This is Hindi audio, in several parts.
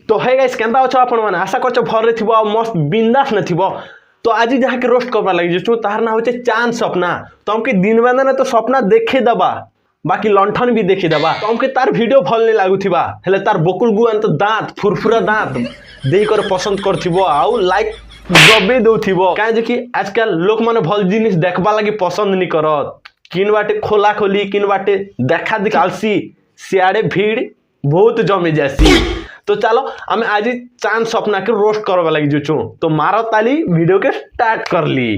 तो है गाइस केंता अच्छो आपण माने आशा करछ भर थिबो आ मस्त बिंदास न थिबो। तो आज जहाँ के रोस्ट करवा लगी जो तार ना होचे चांद सपना। तो हमके दिन में ना तो सपना देखे दबा बाकी लंठन भी देखी दबा। तो हमके तार वीडियो भल नहीं लागू थिबा हेले तार बकुल गुआन तो दांत फुरफुरा दांत देई कर पसंद करथिबो आउ लाइक दबे दउथिबो काहे जे कि आजकल लोक माने भल जिनिस देखबा लागि पसंद नहीं करत। किन बाटे खोला खोली किन बाटे देखा दिखालसी सियाड़े भीड़ बहुत जमे जासी। तो चलो हमें आज चांद सपना के रोस्ट करवा लगी जो तो मारो ताली वीडियो के स्टार्ट कर ली।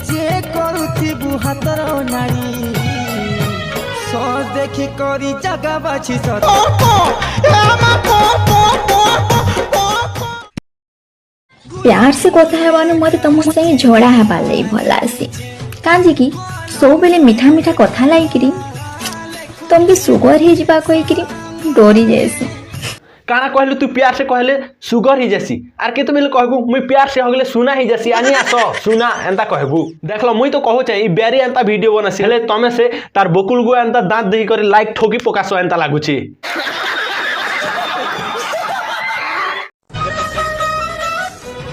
जे करूथिबु हातर नाड़ी सो देखि करी जगह बाछि सत प्यार से कथा हेबानु मते तुम संगे झगड़ा हेबा लई भला आसी कांजी की सब बेले मीठा मीठा कथा लाई करी तुम के सुगर हे जिबा कहि करी डोरी जैसे काना कहलु तू प्यार से कहले सुगर ही जैसी आर के तो मिले कहबू मुई प्यार से होगले सुना ही जैसी आनी आसो सुना एंता कहबू देखलो मुई तो कहू चाहि बेरी एंता वीडियो बनसी हेले तमे से तार बकुल गो एंता दांत देही करे लाइक ठोकी पकासो एंता लागुची।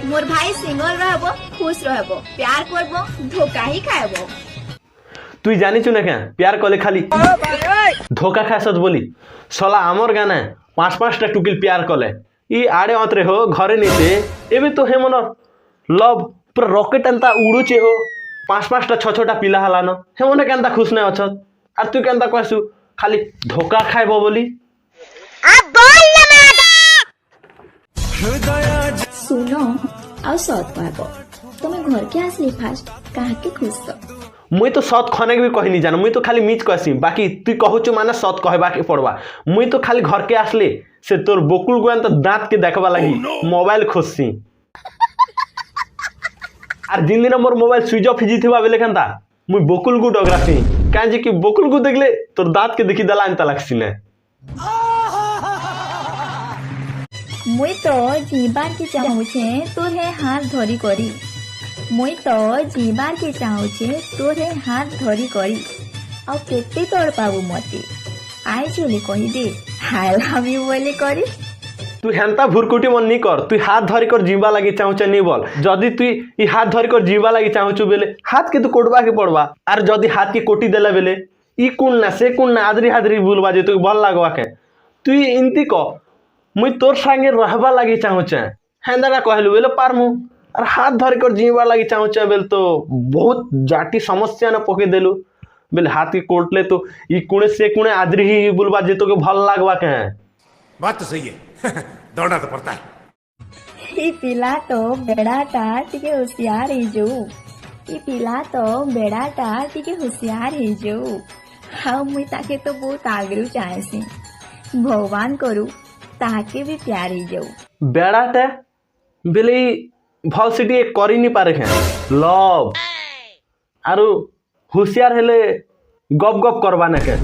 मोर भाई सिंगल रहबो खुश रहबो प्यार करबो धोखा ही खाएबो। तू जानी छु ना क्या प्यार कले खाली धोखा खासत बोली सला आमर गाना 5-5टा टुकिल प्यार कले ई आड़े अंतरे हो घरे नीचे एबे तो हे मन लव पूरा रॉकेट एंता उड़ुचे हो 5-5टा 6-6टा पिला हलान हे मन केंता खुश नै अछत आर तू केंता कहसु खाली धोखा खाइबो बोली। सुनो आ सत कहबो तुम घर के आसली फास्ट काहे के खुश तो मुई तो सत खने भी कही नहीं जान मुई तो खाली मिच कहसी बाकी तू कहूचु माने सत कहबा के पड़वा मुई तो खाली घर के आसले से तोर बकुल गोन तो दांत के देखबा लगी मोबाइल खोजसी आर जिन दिन मोर मोबाइल स्विच ऑफ हिजी थिबा बेले केनता मुई बकुल गु डगरासी काहे जे कि बकुल गु देखले तोर दांत के देखि दला एंता लागसी ने। मुई तो जीबार के चाहूछे तोरे हाथ धरी करी मुई तो जीबार के चाहूछे तोरे हाथ धरी करी आ केते तोड़ पाबू मते आई चली कहि दे आई लव यू बोले करी। तू हेंता भुरकुटी मन नहीं कर तू हाथ धरी कर जीवा लगी चाहूचे नहीं बोल जदि तू ई हाथ धरी कर जीवा लगी चाहूचु बेले हाथ के तू कोटबा के पड़वा आर जदि हाथ के कोटी देला बेले ई कुन ना से कुन ना आदरी हादरी बुलबा जे तू भल लागवा के तू इनती को मुई तोर संगे रहबा लगी चाहूचे हेंदा ना कहलु बेले पारमु और हाथ धर कर जीवा लगी चाहूचे बेल तो बहुत जाटी समस्या न पके देलु बेल हाथ के कोटले तो ई कुणे से कुणे आदरी ही बुलबा जे तो के भल लागवा के बात तो सही है दौड़ना तो पड़ता है। ई पिला तो बेड़ाटा टिके होशियार ही जो ई पिला तो बेड़ाटा टिके होशियार ही जो हाँ मुई ताके तो बहुत आगरू चाहेसी भगवान करू ताके भी प्यार ही जाऊ बेड़ाटा बेले भल सिटी एक करी नहीं पारे खे लव आरु होशियार हेले गप गप करबा न के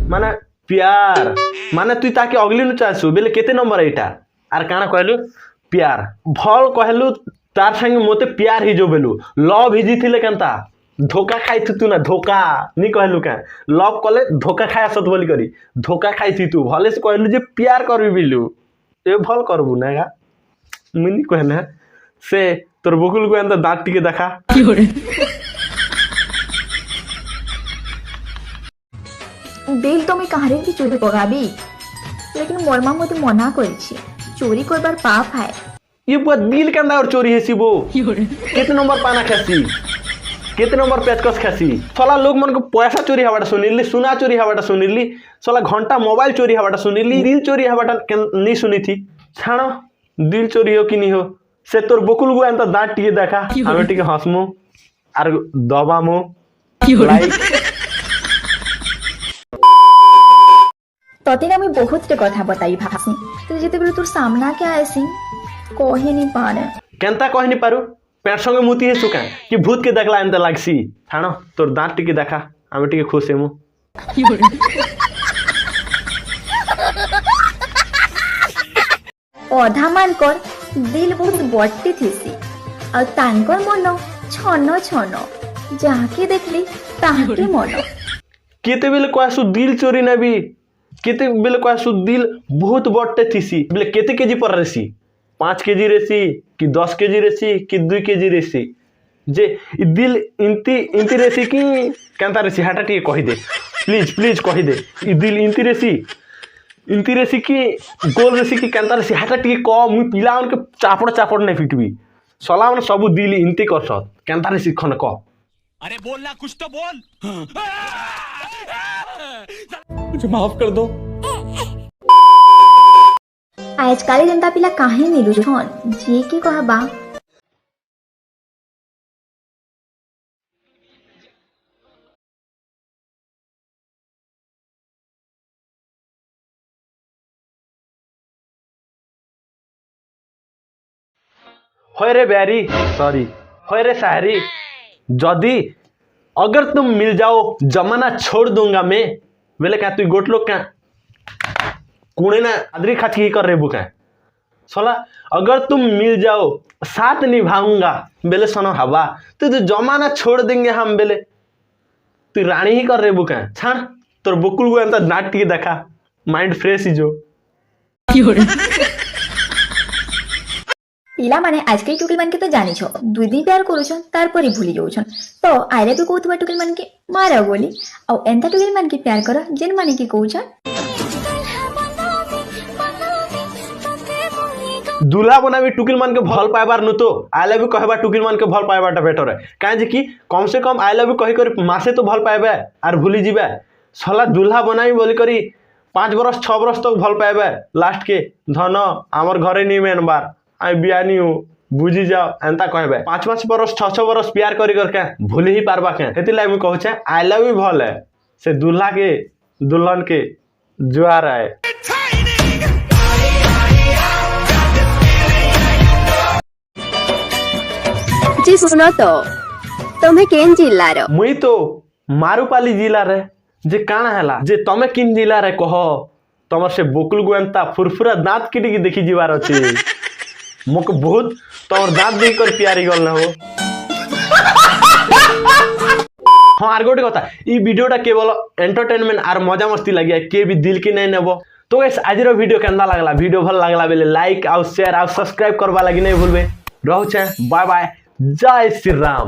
माने प्यार माने तू ताके अगली नु चाहसु बेले केते नंबर एटा आर काना कहलु प्यार भल कहलु तार संगे मोते प्यार ही जो बेलु लव हिजी थिले केनता धोखा खाई तू ना धोखा नहीं कहलु का लव कले धोखा खाय सत बोली करी धोखा खाई थी तू भले से कहलु जे प्यार करबी बिलु ए भल करबु ना गा मुनी कहना से तोर बकुल को अंदर दांत टिके देखा दिल तो मैं काहरे की चोरी कराबी लेकिन मोर मां मते मना करिछि चोरी करबार पाप है ये बुआ दिल के अंदर और चोरी है सिबो कितने नंबर पाना खासी कितने नंबर पेचकस खासी साला लोग मन को पैसा चोरी हवाटा सुनिली सोना चोरी हवाटा सुनिली साला घंटा मोबाइल चोरी हवाटा सुनिली दिल चोरी हवाटा नहीं सुनी थी छाणो दिल चोरी हो कि नहीं हो से तोर बकुल गो एंता दांत टिके देखा हमें टिके हंसमु आर दबामु लाइक तते मैं बहुत टे कथा बताई भासी तो जेते बेले तोर सामना के आएसी कहि नहीं पारे केनता कहि नहीं पारु पेट संगे मुती है सुका कि भूत के देखला एंता लागसी छाणो तोर दांत टिके देखा हमें टिके खुश हेमु अधा मान कर दिल बहुत बट्टी थीसी और तांकर मन छन छन जाके देखली ताके मन केते बेले कहसु दिल चोरी नबी केते बेले कह सु दिल बहुत बड़टे थीसी बेले केते केजी पर रेसी 5 केजी रेसी कि 10 केजी रेसी कि 2 केजी रेसी जे इ दिल इंती रेसी कि केनता रेसी हाटा टिके कहि दे प्लीज कहि दे इ दिल इंती रेसी कि गोल रेसी कि केनता रेसी हाटा टिके क मु पिला उनके चापड़ नहीं फिटबी सला मन सब दिल इंती करसत केनता रेसी खन क अरे बोलना कुछ तो बोल। मुझे माफ कर दो। आजकाल जनता पिला काहे मिलु छन जे की कहबा होय रे बैरी सॉरी होय रे शायरी जदी अगर तुम मिल जाओ जमाना छोड़ दूंगा मैं बोले क्या तू गोट लोग क्या कूड़े ना आदरी खाची कर रे बुका सोला अगर तुम मिल जाओ साथ निभाऊंगा बेले सुनो हवा तो जमाना छोड़ देंगे हम बेले तू रानी ही कर रे बुका छाड़ तोर बुकुल को एंता नाट टिके देखा माइंड फ्रेश ही जो पिला माने आजकल टुकिल मान के तो जानी छो 2 दिन प्यार करूछन तार परी भूली जाउछन तो आई लव यू कहतबा टुकिल मान के मारा बोली औ एंता टुकिल मान के प्यार कर जेन माने के कहउछन दूल्हा बनाबी टुकिल मान के भल पाइबार नु तो आई लव यू कहबा टुकिल मान के भल पाइबाटा बेटर है काहे जे कि कम से कम आई लव यू कहि कर मासे तो भल पाइबे आर भूली जिबे सला दूल्हा बनाई बोली करी 5 बरस 6 बरस तक भल पाइबे लास्ट के धन हमर घरे नहीं मेन बार आई बियानी हूँ बुझी जाओ एंता कहबे 5 बरस 6 बरस प्यार करी करके भूल ही पारबा के हेति लाइ कहू छे आई लव यू भल है से दूल्हा के दुल्हन के जुआर है। जी सुनो तो तुम्हें केन जिल्ला रो मुई तो मारुपाली जिला रे जे काना हैला जे तमे किन जिला रे कह तमर से बोकुल गोएंता फुरफुरा दांत किटी देखी जीवार अछि मोक बहुत तोर दांत देख कर प्यारी गल ना हो। हाँ आर गोटे कथा ई वीडियोटा केवल एंटरटेनमेंट आर मजा मस्ती लगिया के भी दिल की नहीं नेबो तो गाइस आज वीडियो केंदा लागला वीडियो भल लागला बेले लाइक आउ शेयर आउ सब्सक्राइब करबा लगी नहीं भूलबे रहू छे बाय बाय जय श्री राम।